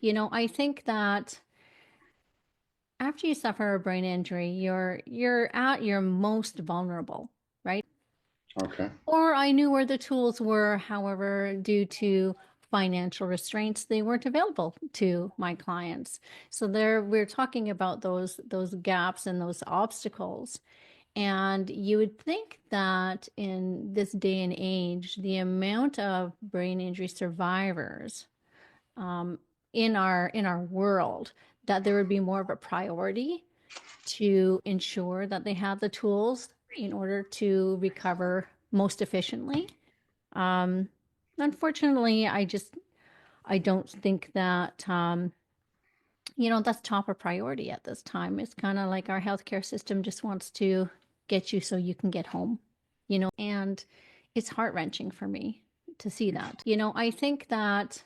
I think that after you suffer a brain injury, you're at your most vulnerable, right? Okay. Or I knew where the tools were, however, due to financial restraints, they weren't available to my clients. So there we're talking about those gaps and those obstacles. And you would think that in this day and age, the amount of brain injury survivors um, in our world, that there would be more of a priority to ensure that they have the tools in order to recover most efficiently. Um, Unfortunately, I don't think that that's top of priority at this time. It's kind of like our healthcare system just wants to get you so you can get home, and it's heart-wrenching for me to see that. I think that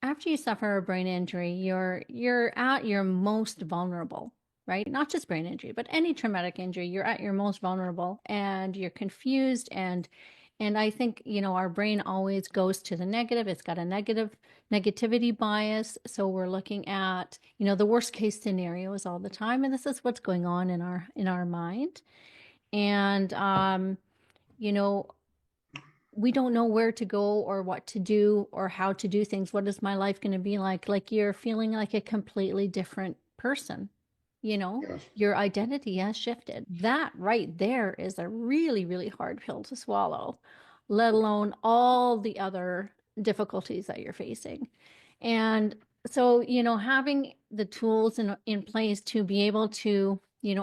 after you suffer a brain injury, you're at your most vulnerable, right? Not just brain injury, but any traumatic injury, you're at your most vulnerable and you're confused and I think, our brain always goes to the negative. It's got a negativity bias. So we're looking at, the worst case scenarios all the time. And this is what's going on in our mind. And you know, we don't know where to go or what to do or how to do things. What is my life going to be like? Like you're feeling like a completely different person. Yes. Your identity has shifted. That right there is a really, really hard pill to swallow, let alone all the other difficulties that you're facing. And so, having the tools in place to be able to,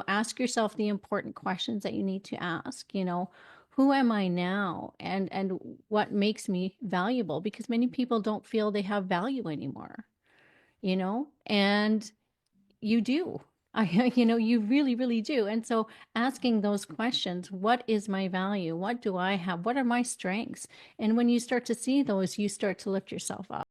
ask yourself the important questions that you need to ask, who am I now and what makes me valuable? Because many people don't feel they have value anymore, and you do. You really, really do. And so asking those questions, what is my value? What do I have? What are my strengths? And when you start to see those, you start to lift yourself up.